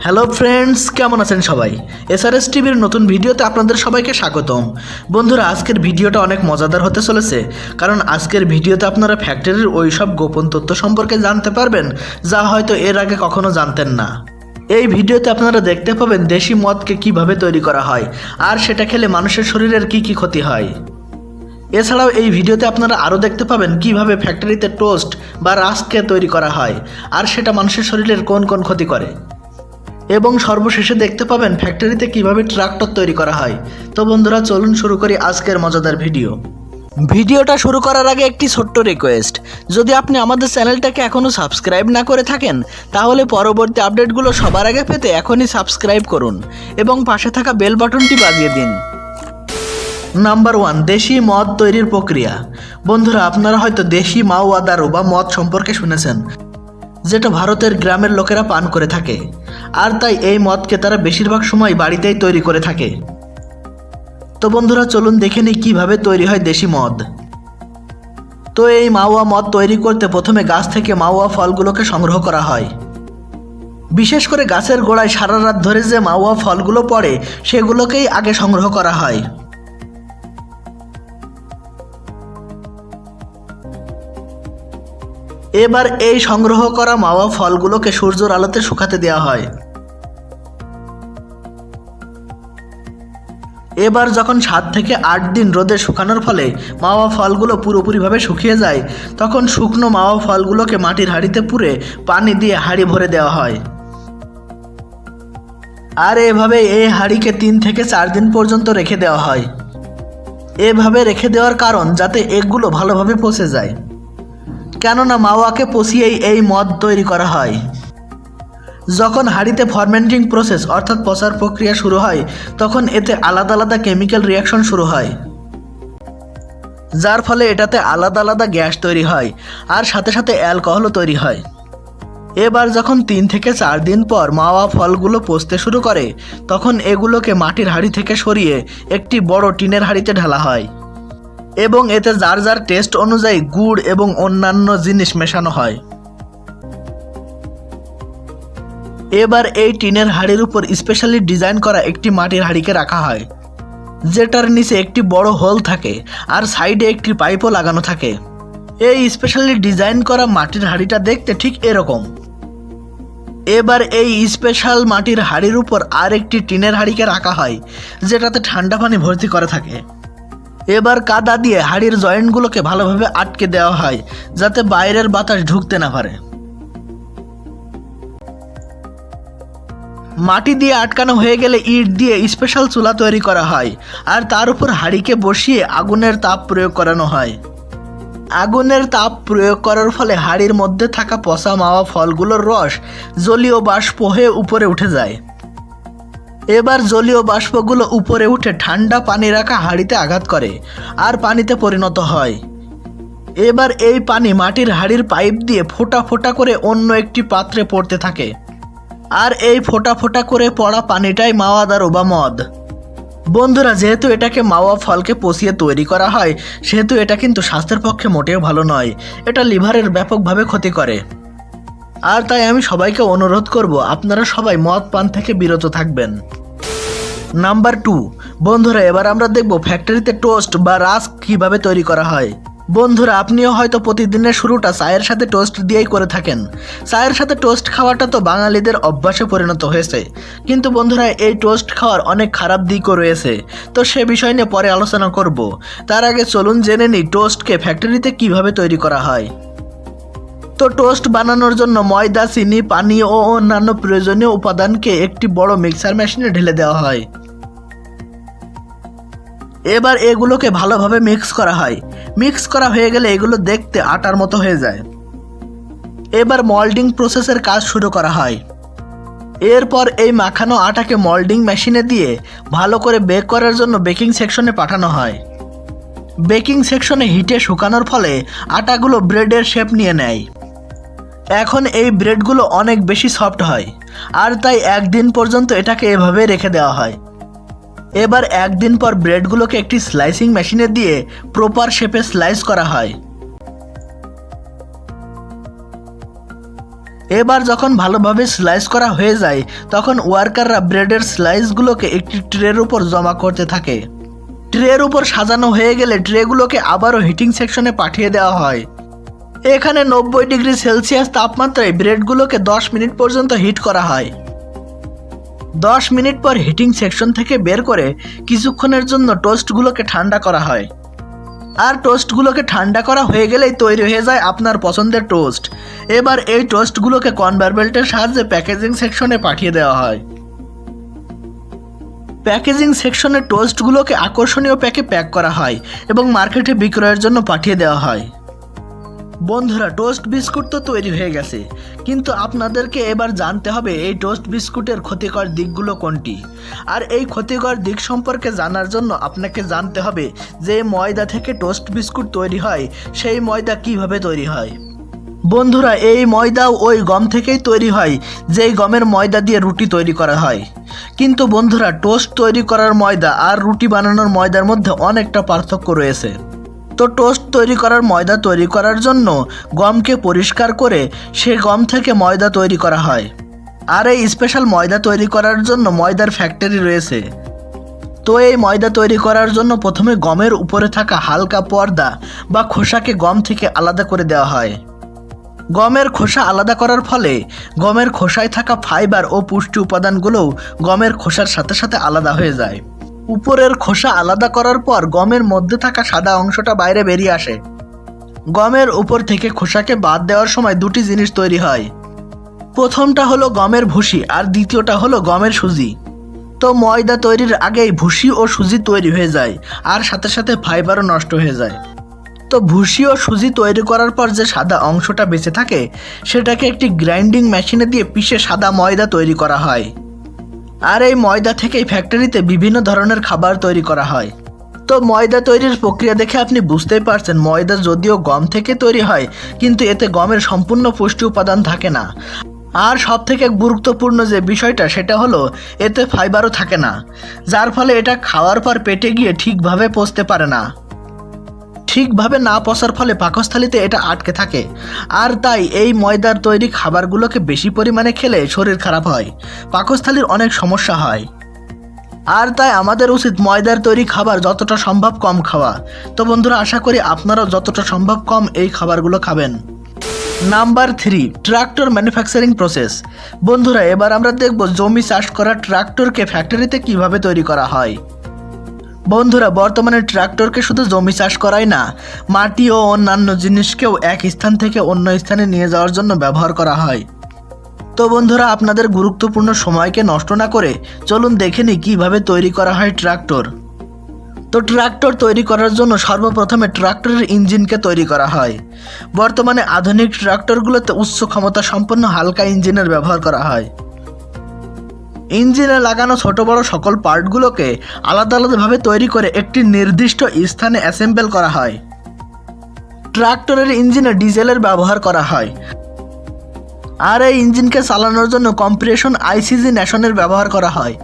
Hello friends, কেমন আছেন সবাই? এসআরএস টিভির নতুন ভিডিওতে আপনাদের সবাইকে স্বাগতম। বন্ধুরা, আজকের ভিডিওটা অনেক মজাদার হতে চলেছে, কারণ আজকের ভিডিওতে আপনারা ফ্যাক্টরির ওই সব গোপন তথ্য সম্পর্কে জানতে পারবেন যা হয়তো এর আগে কখনো জানতেন না। এই ভিডিওতে আপনারা দেখতে পাবেন দেশি মদকে কিভাবে তৈরি করা হয় আর সেটা খেলে মানুষের শরীরের কি কি ক্ষতি হয়। এছাড়াও এই ভিডিওতে আপনারা আরও দেখতে পাবেন কিভাবে ফ্যাক্টরিতে টোস্ট বা রাস্ককে তৈরি করা হয় আর সেটা মানুষের শরীরের কোন কোন ক্ষতি করে। এবং সর্বশেষে দেখতে পাবেন ফ্যাক্টরিতে কিভাবে ট্রাক্টর তৈরি করা হয়। তো বন্ধুরা, চলুন শুরু করি আজকের মজাদার ভিডিওটা শুরু করার আগে একটি ছোট্ট রিকোয়েস্ট, যদি আপনি আমাদের চ্যানেলটাকে এখনও সাবস্ক্রাইব না করে থাকেন তাহলে পরবর্তী আপডেটগুলো সবার আগে পেতে এখনই সাবস্ক্রাইব করুন এবং পাশে থাকা বেল বাটনটি বাজিয়ে দিন। নাম্বার 1, দেশি মদ তৈরির প্রক্রিয়া। বন্ধুরা, আপনারা হয়তো দেশি মাওয়া দারু বা মদ সম্পর্কে শুনেছেন, যেটা ভারতের গ্রামের লোকেরা পান করে থাকে, আর তাই এই মদকে তারা বেশিরভাগ সময় বাড়িতেই তৈরি করে থাকে। তো বন্ধুরা, চলুন দেখে নিই কীভাবে তৈরি হয় দেশি মদ। তো এই মাওয়া মদ তৈরি করতে প্রথমে গাছ থেকে মাওয়া ফলগুলোকে সংগ্রহ করা হয়। বিশেষ করে গাছের গোড়ায় সারা রাত ধরে যে মাওয়া ফলগুলো পড়ে সেগুলোকেই আগে সংগ্রহ করা হয়। এবার এই সংগ্রহ করা মাওয়া ফলগুলোকে সূর্যের আলোতে শুকাতে দেওয়া হয়। এবার যখন 7 থেকে 8 দিন রোদে শুকানোর ফলে মাওয়া ফলগুলো পুরোপুরিভাবে শুকিয়ে যায়, তখন শুকনো মাওয়া ফলগুলোকে মাটির হাঁড়িতে পুরে পানি দিয়ে হাঁড়ি ভরে দেওয়া হয়। আর এভাবে এই হাঁড়িকে 3 থেকে 4 দিন পর্যন্ত রেখে দেওয়া হয়। এভাবে রেখে দেওয়ার কারণ যাতে এগুলো ভালোভাবে পচে যায়, কেননা মাওয়াকে পচিয়েই এই মদ তৈরি করা হয়। যখন হাঁড়িতে ফার্মেন্টিং প্রসেস অর্থাৎ পচার প্রক্রিয়া শুরু হয়, তখন এতে আলাদা আলাদা কেমিক্যাল রিয়াকশন শুরু হয়, যার ফলে এটাতে আলাদা আলাদা গ্যাস তৈরি হয় আর সাথে সাথে অ্যালকোহলও তৈরি হয়। এবার যখন 3 থেকে 4 দিন পর মাওয়া ফলগুলো পচতে শুরু করে, তখন এগুলোকে মাটির হাঁড়ি থেকে সরিয়ে একটি বড় টিনের হাঁড়িতে ঢালা হয় এবং এতে যার যার টেস্ট অনুযায়ী গুড় এবং অন্যান্য জিনিস মেশানো হয়। এবার এই টিনের হাঁড়ির উপর স্পেশালি ডিজাইন করা একটি মাটির হাঁড়িকে রাখা হয়, যেটার নিচে একটি বড় হোল থাকে আর সাইডে একটি পাইপও লাগানো থাকে। এই স্পেশালি ডিজাইন করা মাটির হাঁড়িটা দেখতে ঠিক এরকম। এবার এই স্পেশাল মাটির হাঁড়ির উপর আর একটি টিনের হাঁড়িকে রাখা হয়, যেটাতে ঠান্ডা পানি ভর্তি করা থাকে। এবার কাদা দিয়ে হাঁড়ির জয়েন্টগুলোকে ভালোভাবে আটকে দেওয়া হয়, যাতে বাইরের বাতাস ঢুকতে না পারে। মাটি দিয়ে আটকানো হয়ে গেলে ইট দিয়ে স্পেশাল চুলা তৈরি করা হয় আর তার উপর হাঁড়িকে বসিয়ে আগুনের তাপ প্রয়োগ করানো হয়। আগুনের তাপ প্রয়োগ করার ফলে হাঁড়ির মধ্যে থাকা পচা মাওয়া ফলগুলোর রস জলীয় বাষ্প হয়ে উপরে উঠে যায়। এবার জলীয় বাষ্পগুলো উপরে উঠে ঠান্ডা পানি রাখা হাঁড়িতে আঘাত করে আর পানিতে পরিণত হয়। এবার এই পানি মাটির হাঁড়ির পাইপ দিয়ে ফোঁটা ফোঁটা করে অন্য একটি পাত্রে পড়তে থাকে, আর এই ফোঁটা ফোঁটা করে পড়া পানিটাই মাওয়া দারু বা মদ। বন্ধুরা, যেহেতু এটাকে মাওয়া ফলকে পচিয়ে তৈরি করা হয়, সেহেতু এটা কিন্তু স্বাস্থ্যের পক্ষে মোটেও ভালো নয়। এটা লিভারের ব্যাপকভাবে ক্ষতি করে। আর তাই আমি সবাইকে অনুরোধ করব, আপনারা সবাই মদ পান থেকে বিরত থাকবেন। নাম্বার 2, বন্ধুরা, এবার আমরা দেখব ফ্যাক্টরিতে টোস্ট বা রাস্ক কিভাবে তৈরি করা হয়। বন্ধুরা, আপনিও হয়তো প্রতিদিনের শুরুটা চায়ের সাথে টোস্ট দিয়েই করে থাকেন। চায়ের সাথে টোস্ট খাওয়াটা তো বাঙালিদের অভ্যাসে পরিণত হয়েছে, কিন্তু বন্ধুরা, এই টোস্ট খাওয়ার অনেক খারাপ দিকও রয়েছে। তো সে বিষয় নিয়ে পরে আলোচনা করব। তার আগে চলুন জেনে নিই টোস্টকে ফ্যাক্টরিতে কিভাবে তৈরি করা হয়। তো টোস্ট বানানোর জন্য ময়দা, চিনি, পানি ও অন্যান্য প্রয়োজনীয় উপাদানকে একটি বড় মিক্সার মেশিনে ঢেলে দেওয়া হয়। এবার এগুলোকে ভালোভাবে মিক্স করা হয়। মিক্স করা হয়ে গেলে এগুলো দেখতে আটার মতো হয়ে যায়। এবার মল্ডিং প্রসেসের কাজ শুরু করা হয়। এরপর এই মাখানো আটাকে মল্ডিং মেশিনে দিয়ে ভালো করে বেক করার জন্য বেকিং সেকশনে পাঠানো হয়। বেকিং সেকশনে হিটে শুকানোর ফলে আটাগুলো ব্রেডের শেপ নিয়ে নেয়। এখন এই ব্রেডগুলো অনেক বেশি সফট হয়, আর তাই 1 দিন পর্যন্ত এটাকে এভাবে রেখে দেওয়া হয়। এবার 1 দিন পর ব্রেডগুলোকে একটি স্লাইসিং মেশিনে দিয়ে প্রপার শেপে স্লাইস করা হয়। এবার যখন ভালোভাবে স্লাইস করা হয়ে যায় তখন ওয়ার্কাররা ব্রেডের স্লাইসগুলোকে একটি ট্রের উপর জমা করতে থাকে। ট্রের উপর সাজানো হয়ে গেলে ট্রেগুলোকে আবারও হিটিং সেকশনে পাঠিয়ে দেওয়া হয়। এখানে 90 ডিগ্রি সেলসিয়াস তাপমাত্রায় ব্রেডগুলোকে 10 মিনিট পর্যন্ত হিট করা হয়। 10 মিনিট পর হিটিং সেকশন থেকে বের করে কিছুক্ষণের জন্য টোস্টগুলোকে ঠান্ডা করা হয়। আর টোস্টগুলোকে ঠান্ডা করা হয়ে গেলেই তৈরি হয়ে যায় আপনার পছন্দের টোস্ট। এবার এই টোস্টগুলোকে কনভেয়ার বেল্টের সাহায্যে প্যাকেজিং সেকশনে পাঠিয়ে দেওয়া হয়। প্যাকেজিং সেকশনে টোস্টগুলোকে আকর্ষণীয় প্যাকে প্যাক করা হয় এবং মার্কেটে বিক্রয়ের জন্য পাঠিয়ে দেওয়া হয়। বন্ধুরা, টোস্ট বিস্কুট তো তৈরি হয়ে গেছে, কিন্তু আপনাদেরকে এবার জানতে হবে এই টোস্ট বিস্কুটের ক্ষতিকর দিকগুলো কোনটি। আর এই ক্ষতিকর দিক সম্পর্কে জানার জন্য আপনাকে জানতে হবে যে ময়দা থেকে টোস্ট বিস্কুট তৈরি হয় সেই ময়দা কিভাবে তৈরি হয়। বন্ধুরা, এই ময়দাও ওই গম থেকেই তৈরি হয় যেই গমের ময়দা দিয়ে রুটি তৈরি করা হয়। কিন্তু বন্ধুরা, টোস্ট তৈরি করার ময়দা আর রুটি বানানোর ময়দার মধ্যে অনেকটা পার্থক্য রয়েছে। তো টোস্ট তৈরি করার ময়দা তৈরি করার জন্য গমকে পরিষ্কার করে সে গম থেকে ময়দা তৈরি করা হয়। আর এই স্পেশাল ময়দা তৈরি করার জন্য ময়দার ফ্যাক্টরি রয়েছে। তো এই ময়দা তৈরি করার জন্য প্রথমে গমের উপরে থাকা হালকা পর্দা বা খোসাকে গম থেকে আলাদা করে দেওয়া হয়। গমের খোসা আলাদা করার ফলে গমের খোসায় থাকা ফাইবার ও পুষ্টি উপাদানগুলোও গমের খোসার সাথে সাথে আলাদা হয়ে যায়। উপরের খোসা আলাদা করার পর গমের মধ্যে থাকা সাদা অংশটা বাইরে বেরিয়ে আসে। গমের উপর থেকে খোসাকে বাদ দেওয়ার সময় দুটি জিনিস তৈরি হয়। প্রথমটা হলো গমের ভুসি আর দ্বিতীয়টা হলো গমের সুজি। তো ময়দা তৈরির আগেই ভুসি ও সুজি তৈরি হয়ে যায় আর সাথে সাথে ফাইবারও নষ্ট হয়ে যায়। তো ভুসি ও সুজি তৈরি করার পর যে সাদা অংশটা বেঁচে থাকে সেটাকে একটি গ্রাইন্ডিং মেশিনে দিয়ে পিষে সাদা ময়দা তৈরি করা হয়। আর এই ময়দা থেকেই ফ্যাক্টরিতে বিভিন্ন ধরনের খাবার তৈরি করা হয়। তো ময়দা তৈরির প্রক্রিয়া দেখে আপনি বুঝতেই পারছেন ময়দা যদিও গম থেকে তৈরি হয় কিন্তু এতে গমের সম্পূর্ণ পুষ্টি উপাদান থাকে না। আর সবথেকে গুরুত্বপূর্ণ যে বিষয়টা সেটা হলো এতে ফাইবারও থাকে না, যার ফলে এটা খাওয়ার পর পেটে গিয়ে ঠিকভাবে পচতে পারে না। ঠিকভাবে না পচার ফলে পাকস্থলীতে এটা আটকে থাকে। আর তাই এই ময়দার তৈরি খাবারগুলোকে বেশি পরিমাণে খেলে শরীর খারাপ হয়, পাকস্থলীর অনেক সমস্যা হয়। আর তাই আমাদের উচিত ময়দার তৈরি খাবার যতটা সম্ভব কম খাওয়া। তো বন্ধুরা, আশা করি আপনারাও যতটা সম্ভব কম এই খাবারগুলো খাবেন। Number 3, tractor manufacturing process. বন্ধুরা, এবার আমরা দেখব জমি চাষ করা ট্রাক্টরকে ফ্যাক্টরিতে কিভাবে তৈরি করা হয়। বন্ধুরা, বর্তমানে ট্রাক্টরকে শুধু জমি চাষ করাই না, মাটি ও অন্যান্য জিনিসকেও এক স্থান থেকে অন্য স্থানে নিয়ে যাওয়ার জন্য ব্যবহার করা হয়। তো বন্ধুরা, আপনাদের গুরুত্বপূর্ণ সময়কে নষ্ট না করে চলুন দেখে নিই কীভাবে তৈরি করা হয় ট্রাক্টর। তো ট্রাক্টর তৈরি করার জন্য সর্বপ্রথমে ট্রাক্টরের ইঞ্জিনকে তৈরি করা হয়। বর্তমানে আধুনিক ট্রাক্টরগুলোতে উচ্চ ক্ষমতা সম্পন্ন হালকা ইঞ্জিনের ব্যবহার করা হয়। ইঞ্জিনে লাগানো ছোট বড় সকল পার্টগুলোকে আলাদা আলাদাভাবে তৈরি করে একটি নির্দিষ্ট স্থানে অ্যাসেম্বল করা হয়। ট্রাক্টরের ইঞ্জিনে ডিজেলের ব্যবহার করা হয়। আর এই ইঞ্জিনকে চালানোর জন্য কম্প্রেশন আইসিজেনেশনের ব্যবহার করা হয়।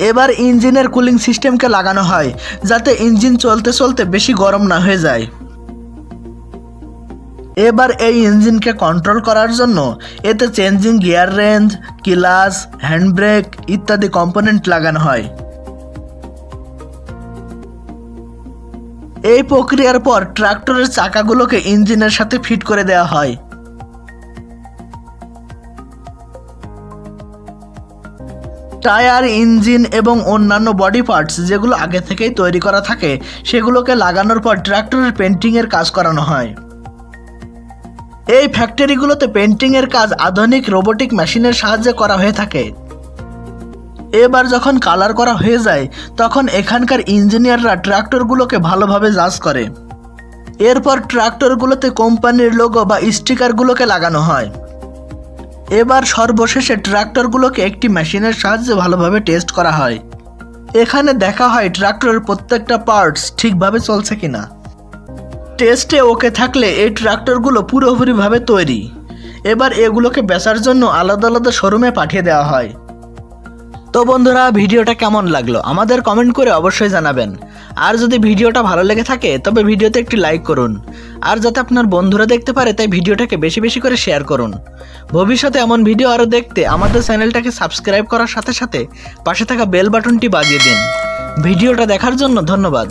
এবার ইঞ্জিনের কুলিং সিস্টেমকে লাগানো হয় যাতে ইঞ্জিন চলতে চলতে বেশি গরম না হয়ে যায়। এবার এই ইঞ্জিনকে কন্ট্রোল করার জন্য এতে changing gear range, clutch, handbrake ইত্যাদি কম্পোনেন্ট লাগানো হয়। এই প্রক্রিয়ার পর ট্রাক্টরের চাকাগুলোকে ইঞ্জিনের সাথে ফিট করে দেওয়া হয়। টায়ার, ইঞ্জিন এবং অন্যান্য বডি পার্টস যেগুলো আগে থেকেই তৈরি করা থাকে সেগুলোকে লাগানোর পর ট্রাক্টরের পেন্টিংয়ের কাজ করানো হয়। এই ফ্যাক্টরিগুলোতে পেন্টিংয়ের কাজ আধুনিক রোবোটিক মেশিনের সাহায্যে করা হয়ে থাকে। এবার যখন কালার করা হয়ে যায় তখন এখানকার ইঞ্জিনিয়াররা ট্রাক্টরগুলোকে ভালোভাবে জাজ করে। এরপর ট্রাক্টরগুলোতে কোম্পানির লোগো বা স্টিকারগুলোকে লাগানো হয়। এবার সর্বশেষে ট্রাক্টরগুলোকে একটি মেশিনের সাহায্যে ভালোভাবে টেস্ট করা হয়। এখানে দেখা হয় ট্রাক্টরের প্রত্যেকটা পার্টস ঠিকভাবে চলছে কিনা। টেস্টে ওকে থাকলে এই ট্রাক্টরগুলো পুরোপুরিভাবে তৈরি। এবার এগুলোকে বেচার জন্য আলাদা আলাদা শোরুমে পাঠিয়ে দেওয়া হয়। তো বন্ধুরা, ভিডিওটা কেমন লাগলো আমাদের কমেন্ট করে অবশ্যই জানাবেন। আর যদি ভিডিওটা ভালো লেগে থাকে তবে ভিডিওতে একটি লাইক করুন, আর যাতে আপনার বন্ধুরা দেখতে পারে তাই ভিডিওটাকে বেশি বেশি করে শেয়ার করুন। ভবিষ্যতে এমন ভিডিও আরও দেখতে আমাদের চ্যানেলটাকে সাবস্ক্রাইব করার সাথে সাথে পাশে থাকা বেল বাটনটি বাজিয়ে দিন। ভিডিওটা দেখার জন্য ধন্যবাদ।